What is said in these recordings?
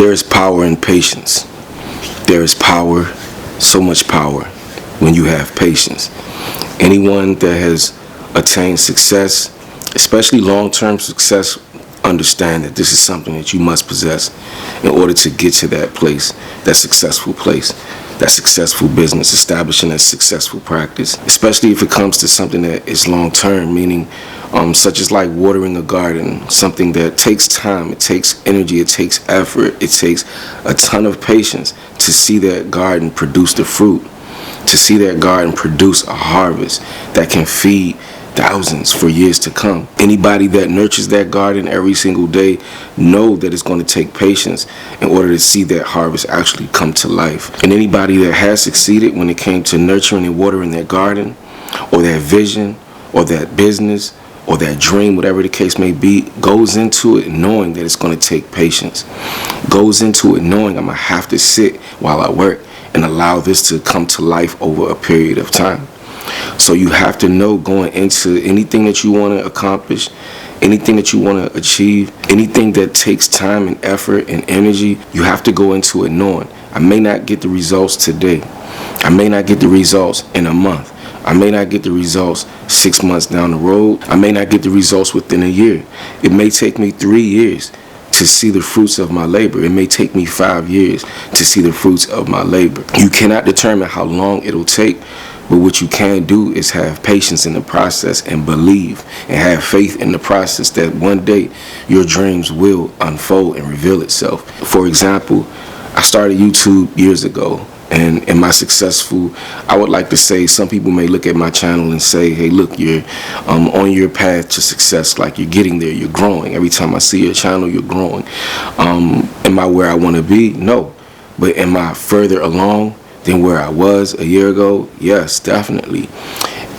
There is power in patience. There is power, so much power, when you have patience. Anyone that has attained success, especially long-term success, understand that this is something that you must possess in order to get to that place, that successful place, that successful business, establishing a successful practice, especially if it comes to something that is long-term, meaning such as like watering a garden, something that takes time, it takes energy, it takes effort, it takes a ton of patience to see that garden produce the fruit, to see that garden produce a harvest that can feed thousands for years to come. Anybody that nurtures that garden every single day know that it's going to take patience in order to see that harvest actually come to life. And anybody that has succeeded when it came to nurturing and watering that garden, or that vision, or that business, or that dream, whatever the case may be, goes into it knowing that it's going to take patience. Goes into it knowing I'm going to have to sit while I work and allow this to come to life over a period of time. So you have to know going into anything that you want to accomplish, anything that you want to achieve, anything that takes time and effort and energy, you have to go into it knowing I may not get the results today. I may not get the results in a month. I may not get the results 6 months down the road. I may not get the results within a year. It may take me 3 years to see the fruits of my labor. It may take me 5 years to see the fruits of my labor. You cannot determine how long it'll take, but what you can do is have patience in the process and believe and have faith in the process that one day your dreams will unfold and reveal itself. For example, I started YouTube years ago. And in my successful, I would like to say, some people may look at my channel and say, hey, look, you're on your path to success. Like, you're getting there, you're growing. Every time I see your channel, you're growing. Am I where I want to be? No. But am I further along than where I was a year ago? Yes, definitely.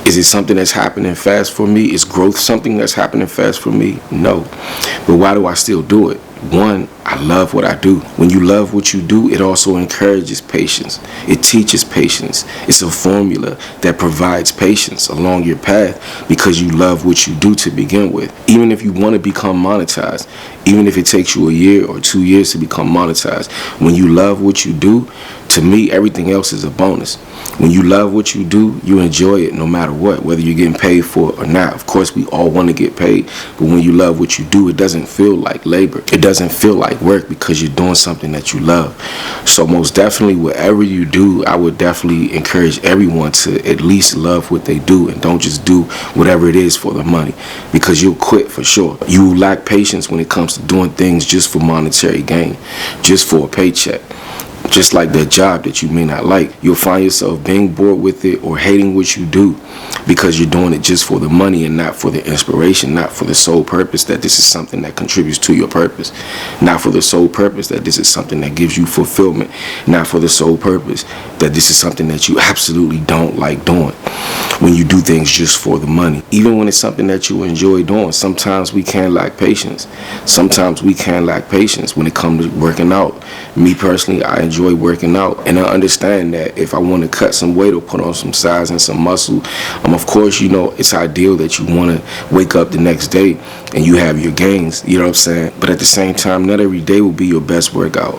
Is it something that's happening fast for me? Is growth something that's happening fast for me? No. But why do I still do it? One, I love what I do. When you love what you do, it also encourages patience. It teaches patience. It's a formula that provides patience along your path because you love what you do to begin with. Even if you want to become monetized, even if it takes you a year or 2 years to become monetized, when you love what you do, to me, everything else is a bonus. When you love what you do, you enjoy it no matter what, whether you're getting paid for it or not. Of course, we all want to get paid, but when you love what you do, it doesn't feel like labor. It doesn't feel like work because you're doing something that you love. So most definitely, whatever you do, I would definitely encourage everyone to at least love what they do and don't just do whatever it is for the money, because you'll quit for sure. You will lack patience when it comes to doing things just for monetary gain, just for a paycheck. Just like that job that you may not like, you'll find yourself being bored with it or hating what you do because you're doing it just for the money and not for the inspiration, not for the sole purpose that this is something that contributes to your purpose, not for the sole purpose that this is something that gives you fulfillment, not for the sole purpose that this is something that you absolutely don't like doing. When you do things just for the money, even when it's something that you enjoy doing, sometimes we can lack patience. Sometimes we can lack patience when it comes to working out. Me personally, I enjoy working out, and I understand that if I want to cut some weight or put on some size and some muscle, of course, you know, it's ideal that you want to wake up the next day and you have your gains, you know what I'm saying? But at the same time, not every day will be your best workout.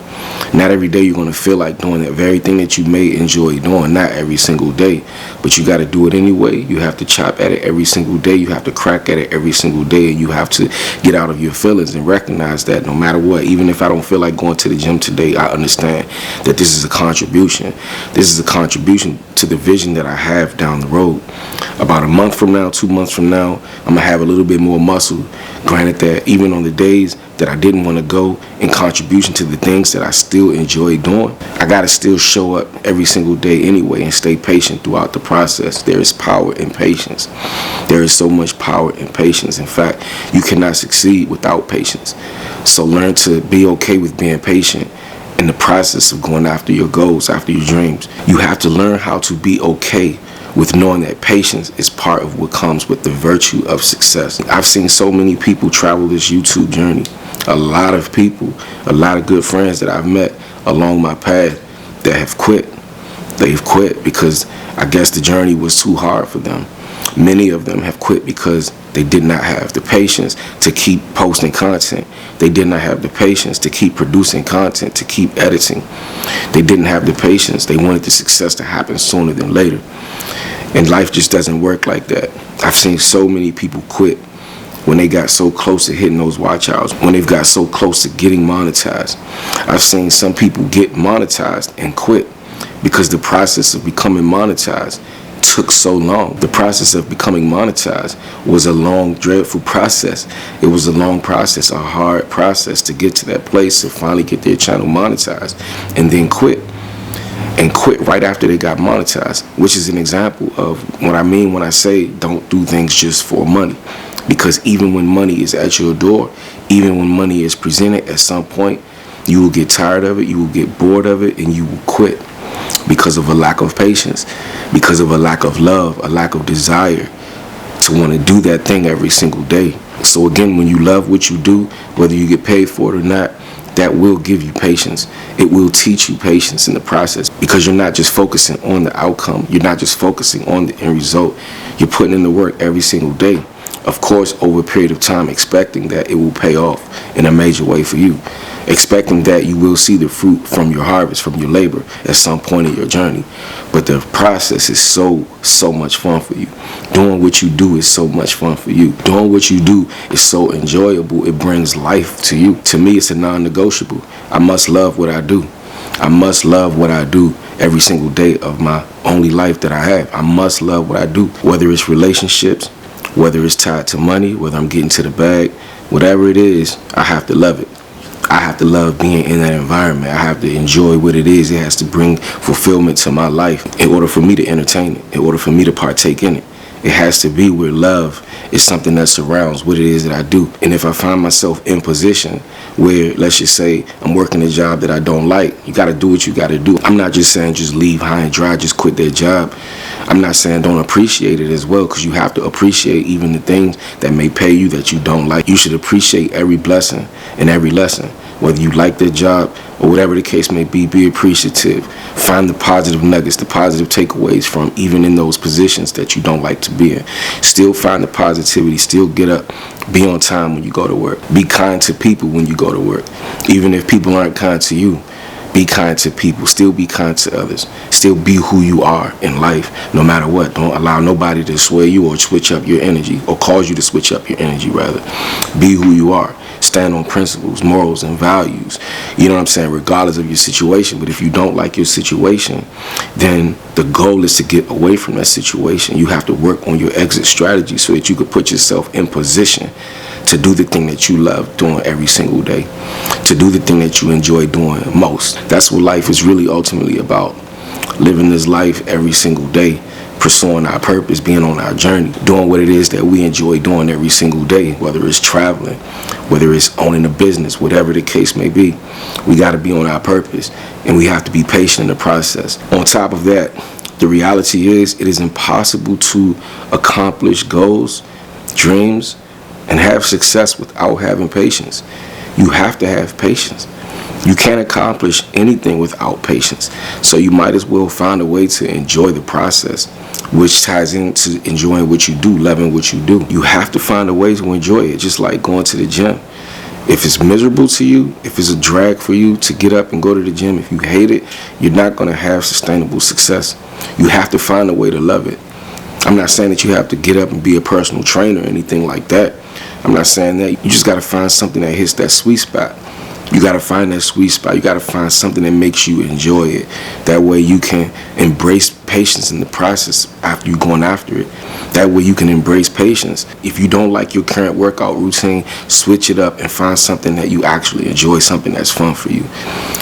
Not every day you're going to feel like doing that very thing that you may enjoy doing, not every single day, but you got to do it anyway. You have to chop at it every single day. You have to crack at it every single day, and you have to get out of your feelings and recognize that no matter what, even if I don't feel like going to the gym today, I understand that this is a contribution. This is a contribution to the vision that I have down the road. About a month from now, 2 months from now, I'm going to have a little bit more muscle. Granted that even on the days that I didn't want to go in contribution to the things that I still enjoy doing, I got to still show up every single day anyway and stay patient throughout the process. There is power in patience. There is so much power in patience. In fact, you cannot succeed without patience. So learn to be okay with being patient in the process of going after your goals, after your dreams. You have to learn how to be okay with knowing that patience is part of what comes with the virtue of success. I've seen so many people travel this YouTube journey. A lot of people, a lot of good friends that I've met along my path that have quit. They've quit because I guess the journey was too hard for them. Many of them have quit because they did not have the patience to keep posting content. They did not have the patience to keep producing content, to keep editing. They didn't have the patience. They wanted the success to happen sooner than later. And life just doesn't work like that. I've seen so many people quit when they got so close to hitting those watch hours, when they've got so close to getting monetized. I've seen some people get monetized and quit because the process of becoming monetized took so long. The process of becoming monetized was a long, dreadful process. It was a long process, a hard process to get to that place to finally get their channel monetized and then quit. And quit right after they got monetized, which is an example of what I mean when I say don't do things just for money. Because even when money is at your door, even when money is presented, at some point, you will get tired of it, you will get bored of it, and you will quit because of a lack of patience, because of a lack of love, a lack of desire to want to do that thing every single day. So again, when you love what you do, whether you get paid for it or not, that will give you patience. It will teach you patience in the process because you're not just focusing on the outcome. You're not just focusing on the end result. You're putting in the work every single day. Of course, over a period of time, expecting that it will pay off in a major way for you. Expecting that you will see the fruit from your harvest, from your labor at some point in your journey. But the process is so much fun for you. Doing what you do is so much fun for you. Doing what you do is so enjoyable. It brings life to you. To me, it's a non-negotiable. I must love what I do. I must love what I do every single day of my only life that I have. I must love what I do, whether it's relationships, whether it's tied to money, whether I'm getting to the bag, whatever it is, I have to love it. I have to love being in that environment. I have to enjoy what it is. It has to bring fulfillment to my life in order for me to entertain it, in order for me to partake in it. It has to be where love is something that surrounds what it is that I do. And if I find myself in position where, let's just say, I'm working a job that I don't like, you got to do what you got to do. I'm not just saying just leave high and dry, just quit that job. I'm not saying don't appreciate it as well, because you have to appreciate even the things that may pay you that you don't like. You should appreciate every blessing and every lesson. Whether you like that job or whatever the case may be appreciative. Find the positive nuggets, the positive takeaways from even in those positions that you don't like to be in. Still find the positivity, still get up, be on time when you go to work. Be kind to people when you go to work. Even if people aren't kind to you, be kind to people. Still be kind to others. Still be who you are in life, no matter what. Don't allow nobody to sway you or switch up your energy, or cause you to switch up your energy, rather. Be who you are. Stand on principles, morals, and values. You know what I'm saying? Regardless of your situation. But if you don't like your situation, then the goal is to get away from that situation. You have to work on your exit strategy so that you can put yourself in position to do the thing that you love doing every single day, to do the thing that you enjoy doing most. That's what life is really ultimately about. Living this life every single day, pursuing our purpose, being on our journey, doing what it is that we enjoy doing every single day, whether it's traveling, whether it's owning a business, whatever the case may be. We got to be on our purpose, and we have to be patient in the process. On top of that, the reality is it is impossible to accomplish goals, dreams, and have success without having patience. You have to have patience. You can't accomplish anything without patience. So you might as well find a way to enjoy the process, which ties into enjoying what you do, loving what you do. You have to find a way to enjoy it, just like going to the gym. If it's miserable to you, if it's a drag for you to get up and go to the gym, if you hate it, you're not going to have sustainable success. You have to find a way to love it. I'm not saying that you have to get up and be a personal trainer or anything like that. I'm not saying that. You just got to find something that hits that sweet spot. You got to find that sweet spot. You got to find something that makes you enjoy it. That way you can embrace patience in the process after you're going after it. That way you can embrace patience. If you don't like your current workout routine, switch it up and find something that you actually enjoy, something that's fun for you.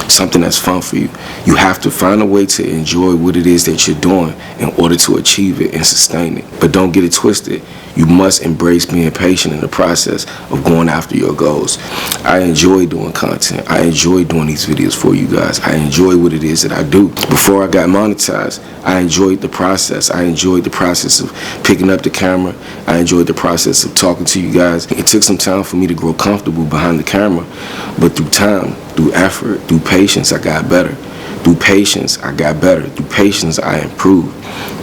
Something that's fun for you. You have to find a way to enjoy what it is that you're doing in order to achieve it and sustain it. But don't get it twisted. You must embrace being patient in the process of going after your goals. I enjoy doing content. I enjoy doing these videos for you guys. I enjoy what it is that I do. Before I got monetized, I enjoyed the process. I enjoyed the process of picking up the camera. I enjoyed the process of talking to you guys. It took some time for me to grow comfortable behind the camera, but through time, through effort, through patience, I got better. Through patience, I got better. Through patience, I improved.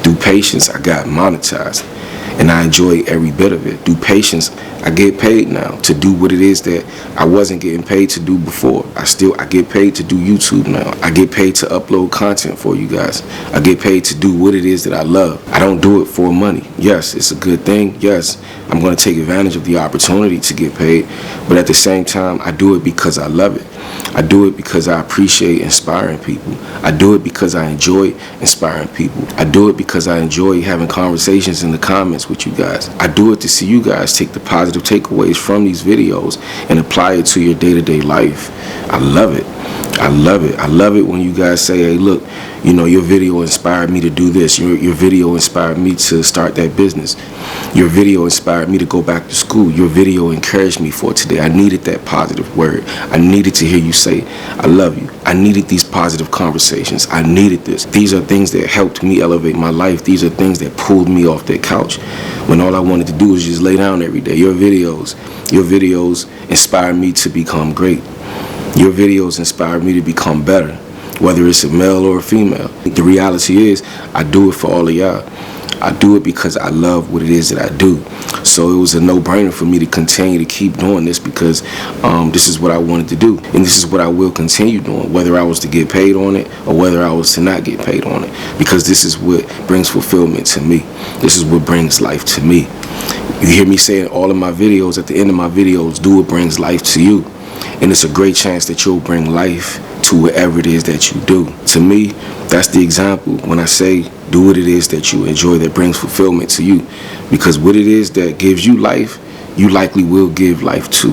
Through patience, I got monetized. and I enjoy every bit of it. Through patience, I get paid now to do what it is that I wasn't getting paid to do before. I get paid to do YouTube now. I get paid to upload content for you guys. I get paid to do what it is that I love. I don't do it for money. Yes, it's a good thing. Yes, I'm going to take advantage of the opportunity to get paid, but at the same time, I do it because I love it. I do it because I appreciate inspiring people. I do it because I enjoy inspiring people. I do it because I enjoy having conversations in the comments with you guys. I do it to see you guys take the positive takeaways from these videos and apply it to your day-to-day life. I love it. I love it. I love it when you guys say, hey, look, you know, your video inspired me to do this. Your video inspired me to start that business. Your video inspired me to go back to school. Your video encouraged me for today. I needed that positive word. I needed to hear you say, I love you. I needed these positive conversations. I needed this. These are things that helped me elevate my life. These are things that pulled me off that couch when all I wanted to do was just lay down every day. Your videos inspired me to become great. Your videos inspired me to become better, whether it's a male or a female. The reality is, I do it for all of y'all. I do it because I love what it is that I do. So it was a no-brainer for me to continue to keep doing this because this is what I wanted to do. And this is what I will continue doing, whether I was to get paid on it or whether I was to not get paid on it. Because this is what brings fulfillment to me. This is what brings life to me. You hear me saying all of my videos, at the end of my videos, do what brings life to you. And it's a great chance that you'll bring life to whatever it is that you do. To me, that's the example when I say do what it is that you enjoy that brings fulfillment to you. Because what it is that gives you life, you likely will give life to.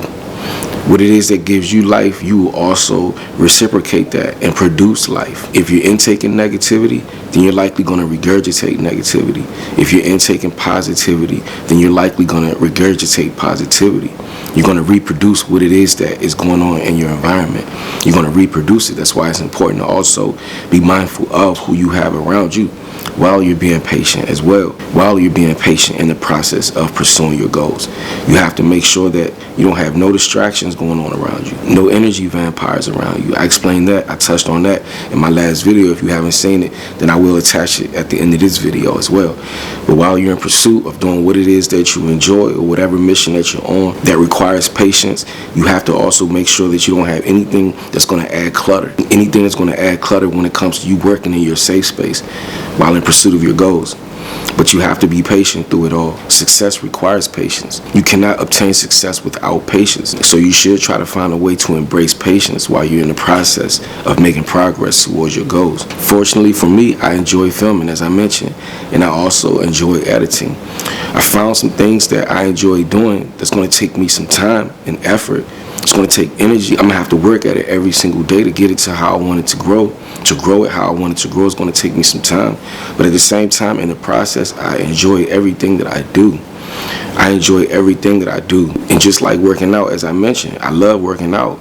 What it is that gives you life, you will also reciprocate that and produce life. If you're intaking negativity, then you're likely going to regurgitate negativity. If you're intaking positivity, then you're likely going to regurgitate positivity. You're going to reproduce what it is that is going on in your environment. You're going to reproduce it. That's why it's important to also be mindful of who you have around you while you're being patient as well. While you're being patient in the process of pursuing your goals, you have to make sure that you don't have no distractions going on around you, no energy vampires around you. I explained that. I touched on that in my last video. If you haven't seen it, then I will attach it at the end of this video as well. But while you're in pursuit of doing what it is that you enjoy or whatever mission that you're on that requires patience, you have to also make sure that you don't have anything that's going to add clutter. Anything that's going to add clutter when it comes to you working in your safe space while in pursuit of your goals. But you have to be patient through it all. Success requires patience. You cannot obtain success without patience. So you should try to find a way to embrace patience while you're in the process of making progress towards your goals. Fortunately for me, I enjoy filming, as I mentioned, and I also enjoy editing. I found some things that I enjoy doing that's going to take me some time and effort. It's going to take energy. I'm going to have to work at it every single day to get it to how I want it to grow. To grow it how I want it to grow is going to take me some time. But at the same time, in the process, I enjoy everything that I do. I enjoy everything that I do. And just like working out, as I mentioned, I love working out.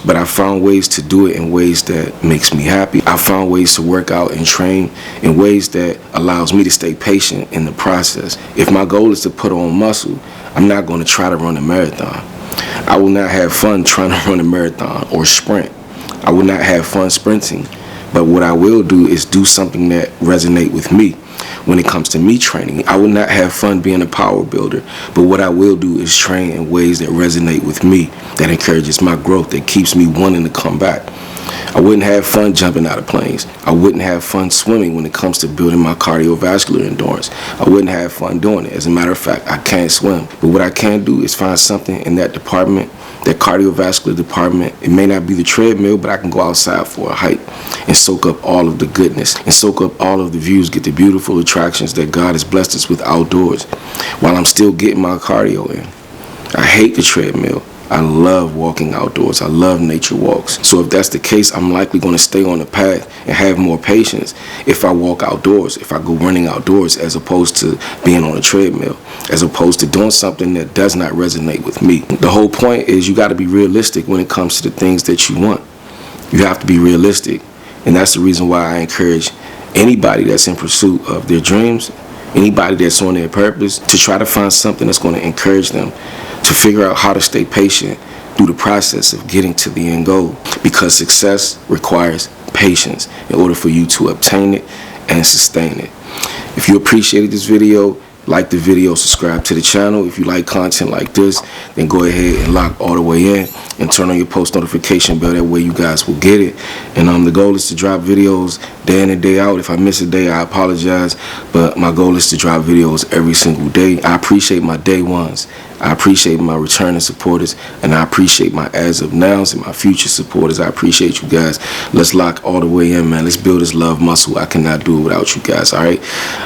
But I found ways to do it in ways that makes me happy. I found ways to work out and train in ways that allows me to stay patient in the process. If my goal is to put on muscle, I'm not going to try to run a marathon. I will not have fun trying to run a marathon or sprint. I will not have fun sprinting. But what I will do is do something that resonates with me. When it comes to me training, I will not have fun being a power builder. But what I will do is train in ways that resonate with me, that encourages my growth, that keeps me wanting to come back. I wouldn't have fun jumping out of planes. I wouldn't have fun swimming when it comes to building my cardiovascular endurance. I wouldn't have fun doing it. As a matter of fact, I can't swim. But what I can do is find something in that department, that cardiovascular department. It may not be the treadmill, but I can go outside for a hike and soak up all of the goodness and soak up all of the views, get the beautiful attractions that God has blessed us with outdoors while I'm still getting my cardio in. I hate the treadmill. I love walking outdoors. I love nature walks. So if that's the case, I'm likely going to stay on the path and have more patience if I walk outdoors, if I go running outdoors, as opposed to being on a treadmill, as opposed to doing something that does not resonate with me. The whole point is you got to be realistic when it comes to the things that you want. You have to be realistic. And that's the reason why I encourage anybody that's in pursuit of their dreams, anybody that's on their purpose, to try to find something that's going to encourage them to figure out how to stay patient through the process of getting to the end goal. Because success requires patience in order for you to obtain it and sustain it. If you appreciated this video, like the video, subscribe to the channel. If you like content like this, then go ahead and lock all the way in and turn on your post notification bell. That way you guys will get it. And the goal is to drop videos day in and day out. If I miss a day, I apologize, but my goal is to drop videos every single day. I appreciate my day ones. I appreciate my returning supporters, and I appreciate my as of nows and my future supporters. I appreciate you guys. Let's lock all the way in, man. Let's build this love muscle. I cannot do it without you guys, all right?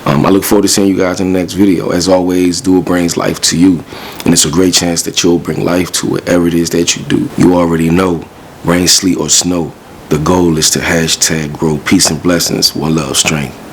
I look forward to seeing you guys in the next video. As always, do what brings life to you, and it's a great chance that you'll bring life to whatever it is that you do. You already know, rain, sleet, or snow, the goal is to #grow. Peace and blessings. One love, strength.